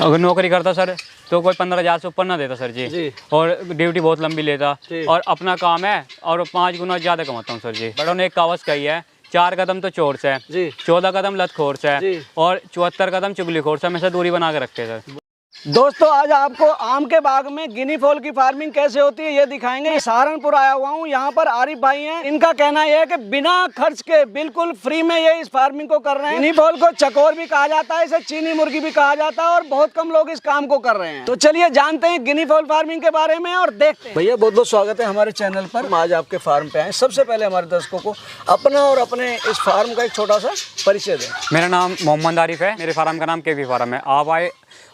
अगर नौकरी करता सर तो कोई 15,000 से ऊपर ना देता सर जी। और ड्यूटी बहुत लंबी लेता और अपना काम है और 5 गुना ज़्यादा कमाता हूँ सर जी। बड़ों ने एक कहावत कही है, 4 कदम तो चोर से है, 14 कदम लतखोर से है और 74 कदम चुगलीखोर से, हमेशा दूरी बना के रखते हैं सर। दोस्तों आज आपको आम के बाग में गिनी फॉल की फार्मिंग कैसे होती है ये दिखाएंगे। सहारनपुर आया हुआ हूँ, यहाँ पर आरिफ भाई हैं। इनका कहना यह है कि बिना खर्च के बिल्कुल फ्री में ये इस फार्मिंग को कर रहे हैं। गिनी फॉल को चकोर भी कहा जाता है, इसे चीनी मुर्गी भी कहा जाता है और बहुत कम लोग इस काम को कर रहे हैं। तो चलिए जानते हैं गिनी फॉल फार्मिंग के बारे में और देखते हैं। भैया बहुत बहुत स्वागत है हमारे चैनल पर। आज आपके फार्म पे आए। सबसे पहले हमारे दर्शकों को अपना और अपने इस फार्म का एक छोटा सा परिचय दें। मेरा नाम मोहम्मद आरिफ है, मेरे फार्म का नाम केवी फार्म है। आप आए,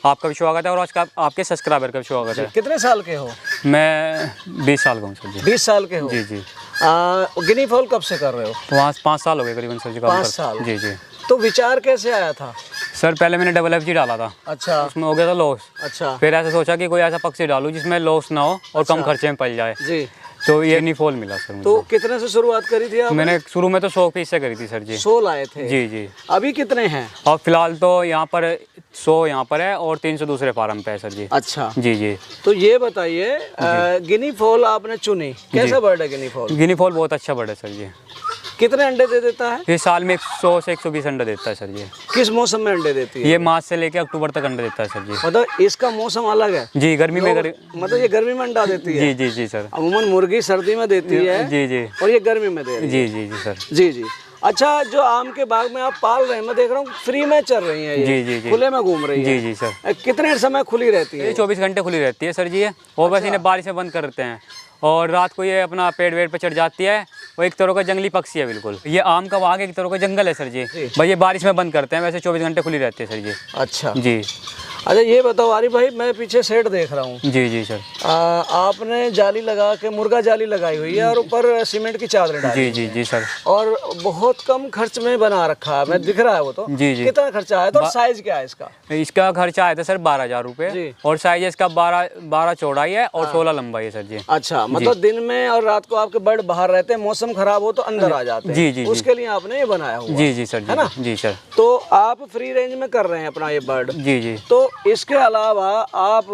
आपका भी स्वागत है और आज का आपके सब्सक्राइबर का भी स्वागत है। कितने साल के हो? मैं 20 साल का हूँ सर जी। 20 साल के हो? जी जी। गिनी फॉल कब से कर रहे हो? तो वहाँ 5 साल हो गए करीबन सर जी। 5 साल? जी जी। तो विचार कैसे आया था? सर पहले मैंने डबल FG डाला था। अच्छा। उसमें हो गया था लॉस। अच्छा। फिर ऐसा सोचा कि कोई ऐसा पक्षी डालूं जिसमें लॉस ना हो और कम खर्चे में पल जाए जी। तो ये गिनी फॉल मिला सर मुझे। तो कितने से शुरुआत करी थी आप? मैंने शुरू में तो 100 पीस से करी थी सर जी। 100 लाए थे? जी जी। अभी कितने हैं? और फिलहाल तो यहाँ पर 100 यहाँ पर है और 300 दूसरे फार्म पे है सर जी। अच्छा जी जी। तो ये बताइए गिनी फॉल आपने चुनी, कैसा बर्ड है गिनी फॉल? गिनी फॉल बहुत अच्छा बर्ड है सर जी। कितने अंडे दे देता है? ये साल में 100 से 120 अंडे देता है सर जी। किस मौसम में अंडे देती है? ये मार्च से लेकर अक्टूबर तक अंडे देता है सर जी। मतलब इसका मौसम अलग है? जी, गर्मी में मतलब ये गर्मी में अंडा देती है? जी जी जी सर। अमूमन मुर्गी सर्दी में देती है। जी जी। और ये गर्मी में दे रही है? जी जी जी सर। जी जी। अच्छा, जो आम के बाग में आप पाल रहे हैं, मैं देख रहा हूँ फ्री में चल रही है ये। जी जी जी। खुले में घूम रही है? जी जी सर। कितने समय खुली रहती है? 24 घंटे खुली रहती है सर जी। और बस इन्हें बारिश में बंद करते हैं और रात को ये अपना पेड़ वेड़ पे चढ़ जाती है। वो एक तरह का जंगली पक्षी है बिल्कुल। ये आम का बाग एक तरह का जंगल है सर जी। भाई ये बारिश में बंद करते हैं, वैसे 24 घंटे खुली रहती है सर जी। अच्छा जी। अच्छा ये बताओ आरिफ भाई, मैं पीछे शेड देख रहा हूँ। जी जी सर। आपने जाली लगा के मुर्गा जाली लगाई हुई है और ऊपर सीमेंट की चादर डाली। जी जी जी सर। और बहुत कम खर्च में बना रखा है, मैं दिख रहा है वो तो। जी जी। कितना खर्चा आया था और साइज क्या है इसका? इसका खर्चा आया था सर 12,000 रुपये और साइज इसका 12 चौड़ाई है और 16 लंबाई है सर जी। अच्छा, मतलब दिन में और रात को आपके बर्ड बाहर रहते हैं, मौसम खराब हो तो अंदर आ जाते हैं। जी जी। उसके लिए आपने ये बनाया हुआ जी जी सर, है ना? जी सर। तो आप फ्री रेंज में कर रहे हैं अपना ये बर्ड? जी जी। तो इसके अलावा आप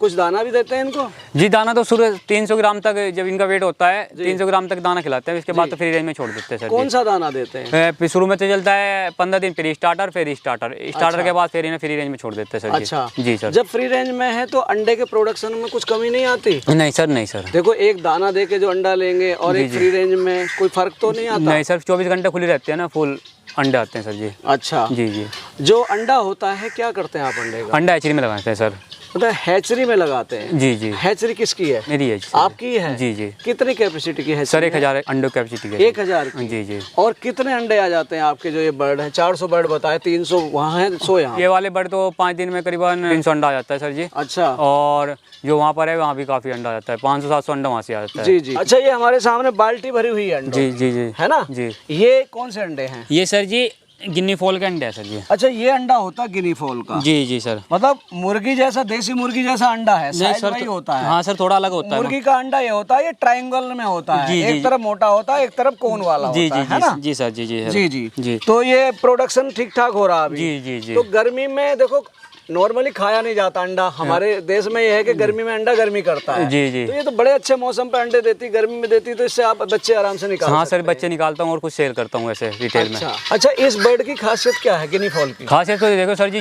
कुछ दाना भी देते हैं इनको? जी, दाना तो शुरू 300 ग्राम तक, जब इनका वेट होता है 300 ग्राम तक दाना खिलाते हैं। इसके बाद तो फ्री रेंज में छोड़ देते हैं सर। कौन सा दाना देते हैं? शुरू में तो चलता है 15 दिन प्री स्टार्टर, फिर स्टार्टर के बाद फिर इन्हें फ्री रेंज में छोड़ देते हैं सर। अच्छा जी सर। जब फ्री रेंज में है तो अंडे के प्रोडक्शन में कुछ कमी नहीं आती? नहीं सर, नहीं सर। देखो, एक दाना दे के जो अंडा लेंगे और एक फ्री रेंज में कोई फर्क तो नहीं आता? नहीं सर, 24 घंटे खुली रहती है ना, फुल अंडे आते हैं सर जी। अच्छा जी जी। जो अंडा होता है क्या करते हैं आप अंडे का? अंडा हैचरी में लगाते हैं सर। मतलब हैचरी में लगाते हैं? जी जी। हैचरी किसकी है? मेरी है। आपकी है? जी जी। कितनी कैपेसिटी की है सर? 1000 अंडों कैपेसिटी है। 1000 की? जी जी। और कितने अंडे आ जाते हैं आपके जो ये बर्ड है? 400 बर्ड बताए, 300 वहाँ है, 100 यहाँ? ये वाले बर्ड तो 5 दिन में करीबन 300 अंडा आ जाता है सर जी। अच्छा। और जो वहाँ पर है वहाँ भी काफी अंडा आ जाता है, 500-700 अंडा वहाँ से आ जाता है। जी जी। अच्छा, ये हमारे सामने बाल्टी भरी हुई है अंडों? जी जी जी, है ना? जी। ये कौन से अंडे हैं? ये सर जी गिनी फॉल का अंडा है सर जी। अच्छा, ये अंडा होता है गिनी फॉल का? जी जी सर। मतलब मुर्गी जैसा, देसी मुर्गी जैसा अंडा है? नहीं सर, वही होता है? हाँ सर, थोड़ा अलग होता है। मुर्गी का अंडा ये होता है, ये ट्रायंगल में होता है। जी, एक तरफ मोटा होता है, एक तरफ कोन वाला होता है ना? जी सर। जी जी जी जी जी। तो ये प्रोडक्शन ठीक ठाक हो रहा है? जी जी जी। तो गर्मी में देखो नॉर्मली खाया नहीं जाता अंडा, हमारे देश में ये है कि गर्मी में अंडा गर्मी करता है। जी जी। तो ये तो बड़े अच्छे मौसम पे अंडे देती, गर्मी में देती, तो इससे आप बच्चे आराम से निकाल? हाँ सर, बच्चे निकालता हूँ और कुछ सेल करता हूँ ऐसे रिटेल में। अच्छा, इस बर्ड की खासियत क्या है गिनी फॉल की? खासियत तो देखो सर जी,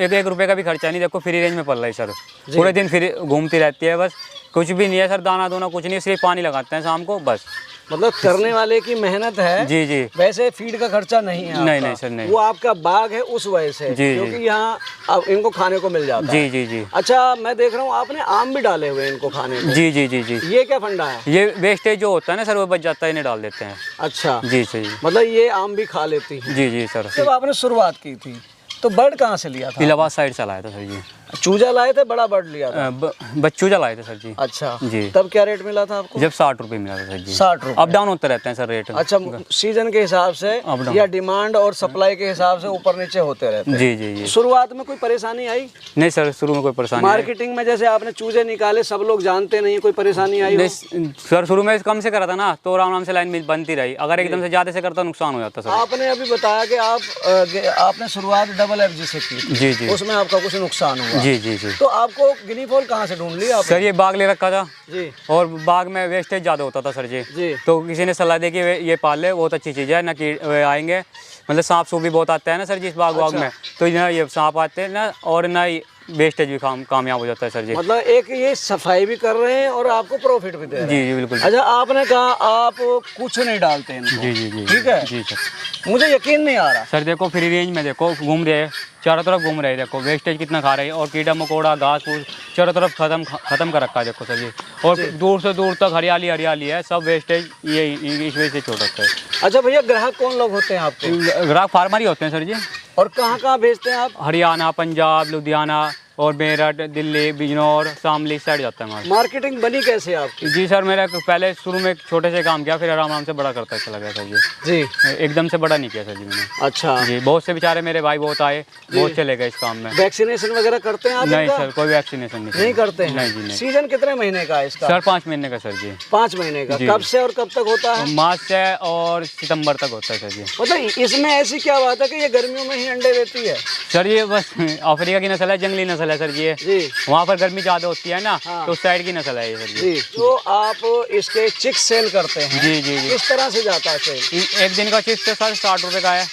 1 रुपये का भी खर्चा नहीं, देखो फ्री रेंज में पल रहा है सर। पूरे दिन फिर घूमती रहती है, बस कुछ भी नहीं है सर, दाना दोना कुछ नहीं, सिर्फ पानी लगाते हैं शाम को बस। मतलब करने वाले की मेहनत है। जी जी। वैसे फीड का खर्चा नहीं है? नहीं नहीं सर, नहीं। वो आपका बाग है उस वजह से, क्योंकि यहाँ अब इनको खाने को मिल जाता है। जी जी जी। अच्छा, मैं देख रहा हूँ आपने आम भी डाले हुए हैं इनको खाने को? जी जी जी जी। ये क्या फंडा है? ये वेस्टेज जो होता है ना सर, वो बच जाता है, इन्हें डाल देते हैं। अच्छा जी जी। मतलब ये आम भी खा लेती है? जी जी सर। जब आपने शुरुआत की थी तो बर्ड कहाँ से लिया था? इलाहाबाद साइड से लाया था सर जी। चूजा लाए थे, बड़ा बर्ड लिया था? बच्चूजा लाए थे सर जी। अच्छा जी। तब क्या रेट मिला था आपको? जब 60 रुपये मिला था सर जी। 60 रुपये? अप डाउन होते रहते हैं सर रेट। अच्छा, सीजन के हिसाब से या डिमांड और सप्लाई के हिसाब से ऊपर नीचे होते रहते हैं? जी जी जी। शुरुआत में कोई परेशानी आई? नहीं सर, शुरू में कोई परेशानी। मार्केटिंग में जैसे आपने चूजे निकाले, सब लोग जानते नहीं, कोई परेशानी आई? सर शुरू में कम से करा था ना, तो आराम से लाइन बनती रही। अगर एकदम से ज्यादा से करता नुकसान हो जाता सर। आपने अभी बताया कि आपने शुरुआत डबल एफजी से की जी जी, उसमें आपका कुछ नुकसान हुआ जी जी जी। तो आपको गिनी फॉल कहाँ से ढूंढ लिया सर ये बाग ले रखा था जी, और बाग में वेस्टेज ज़्यादा होता था सर जी। तो किसी ने सलाह दी कि ये पाल ले, बहुत अच्छी चीज़ है ना, कि आएंगे मतलब सांप सूप भी बहुत आते हैं ना सर जी इस बाग में, तो ना ये सांप आते हैं ना, और ना वेस्टेज भी कामयाब हो जाता है सर जी। मतलब एक ये सफाई भी कर रहे हैं और आपको प्रॉफिट भी दे रहे हैं। जी जी बिल्कुल। अच्छा, आपने कहा आप कुछ नहीं डालते हैं इनको। जी जी जी, ठीक है जी सर। मुझे यकीन नहीं आ रहा सर, देखो फ्री रेंज में देखो घूम रहे हैं, चारों तरफ घूम रहे हैं, देखो वेस्टेज कितना खा रहे हैं, और कीड़ा मकोड़ा घास फूस चारों तरफ खत्म कर रखा है देखो सर जी। और दूर से दूर तक हरियाली हरियाली है, सब वेस्टेज ये इस वजह से छोड़ रखा है। अच्छा भैया, ग्राहक कौन लोग होते हैं आपके? ग्राहक फार्मर ही होते हैं सर जी। और कहाँ कहाँ भेजते हैं आप? हरियाणा, पंजाब, लुधियाना और मेरठ, दिल्ली, बिजनौर, शामली साइड जाता है हमारा। मार्केटिंग बनी कैसे आपकी? जी सर, मेरा पहले शुरू में एक छोटे से काम किया, फिर आराम से बड़ा करता चला गया सर जी। एकदम से बड़ा नहीं किया सर जी मैंने। अच्छा जी, बहुत से बेचारे मेरे भाई बहुत आए, बहुत चले गए इस काम में। वैक्सीनेशन वगैरह करते हैं आप? नहीं सर, कोई वैक्सीनेशन नहीं करते हैं। नहीं जी नहीं। सीजन कितने महीने का है इसका? सर 5 महीने का सर जी। 5 महीने का। कब से और कब तक होता है? मार्च से और सितंबर तक होता है सर जी। मतलब इसमें ऐसी क्या बात है कि ये गर्मियों में ही अंडे देती है? सर ये बस अफ्रीका की नस्ल है, जंगली नस्ल है सर जी। वहाँ पर गर्मी ज्यादा होती है ना, तो उस साइड की नस्ल है ये सर जी। तो आप इसके चिक्स सेल करते हैं? जी जी जी। किस तरह से जाता है सेल? एक दिन का चिक्स सर 60 रुपए का है,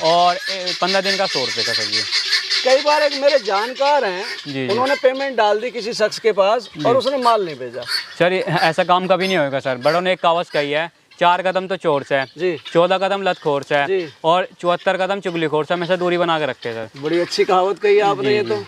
और 15 दिन का 100 रुपए का सर जी। कई बार एक मेरे जानकार हैं, उन्होंने पेमेंट डाल दी किसी शख्स के पास और उसने माल नहीं भेजा। सर ऐसा काम कभी नहीं होगा सर। बड़ों ने एक कहावत कही है, 4 कदम तो चोर से है, 14 कदम लतखोर से है, और 74 कदम चुगलीखोर से, हमेशा दूरी बना के रखते हैं सर। बड़ी अच्छी कहावत कही आपने। ये तो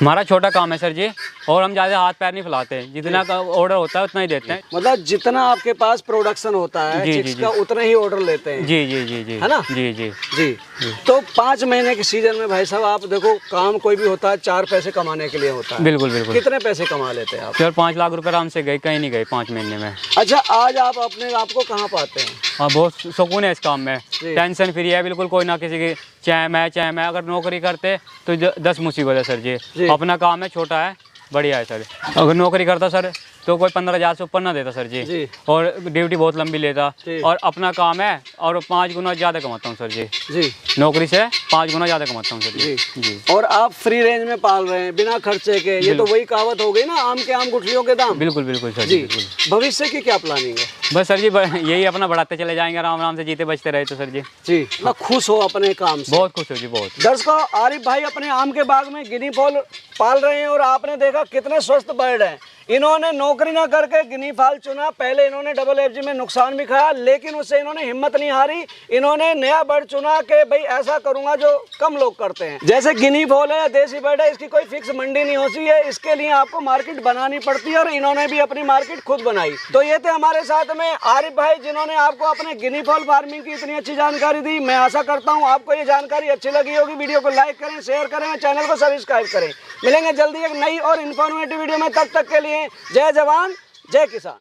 हमारा छोटा काम है सर जी, और हम ज़्यादा हाथ पैर नहीं फैलाते, जितना का ऑर्डर होता है उतना ही देते हैं। मतलब जितना आपके पास प्रोडक्शन होता है चिक्स का, उतना ही ऑर्डर लेते हैं। जी जी जी जी, है ना? जी जी जी। तो 5 महीने के सीजन में भाई साहब, आप देखो काम कोई भी होता है 4 पैसे कमाने के लिए होता है। बिल्कुल बिल्कुल। कितने पैसे कमा लेते हैं आप? सर 5 लाख रुपए आराम से गए, कहीं नहीं गए 5 महीने में। अच्छा, आज आप अपने आप को कहाँ पाते हैं? हाँ, बहुत सुकून है इस काम में, टेंशन फ्री है बिल्कुल, कोई ना किसी की चैम है। अगर नौकरी करते तो 10 मुसीबत है सर जी। अपना काम है, छोटा है, बढ़िया है सर। अगर नौकरी करता सर तो कोई 15,000 से ऊपर ना देता सर जी, और ड्यूटी बहुत लंबी लेता, और अपना काम है, और 5 गुना ज़्यादा कमाता हूँ सर जी। नौकरी से 5 गुना ज़्यादा कमाता हूँ सर जी। और आप फ्री रेंज में पाल रहे हैं बिना खर्चे के, ये तो वही कहावत हो गई ना, आम के आम गुठलियों के दाम। बिल्कुल बिल्कुल सर जी। भविष्य की क्या प्लानिंग है? बस सर जी यही अपना बढ़ाते चले जाएंगे, आराम आराम से जीते बचते रहे तो सर जी। जी, मैं खुश हो अपने काम से? बहुत खुश हो जी, बहुत। दर्शकों, आरिफ भाई अपने आम के बाग में गिनी फॉल पाल रहे हैं, और आपने देखा कितने स्वस्थ बर्ड हैं। इन्होंने नौकरी ना करके गिनी फॉल चुना। पहले इन्होंने डबल एफजी में नुकसान भी खाया, लेकिन उससे इन्होंने हिम्मत नहीं हारी। इन्होंने नया बर्ड चुना कि भाई ऐसा करूंगा जो कम लोग करते हैं। जैसे गिनी फॉल है, देसी बर्ड है, इसकी कोई फिक्स मंडी नहीं होती है, इसके लिए आपको मार्केट बनानी पड़ती है, और इन्होंने भी अपनी मार्केट खुद बनाई। तो ये थे हमारे साथ में आरिफ भाई, जिन्होंने आपको अपने गिनी फॉल फार्मिंग की इतनी अच्छी जानकारी दी। मैं आशा करता हूँ आपको ये जानकारी अच्छी लगी होगी। वीडियो को लाइक करें, शेयर करें, चैनल को सब्सक्राइब करें। मिलेंगे जल्दी एक नई और इन्फॉर्मेटिव वीडियो में, तब तक के लिए जय जवान जय किसान।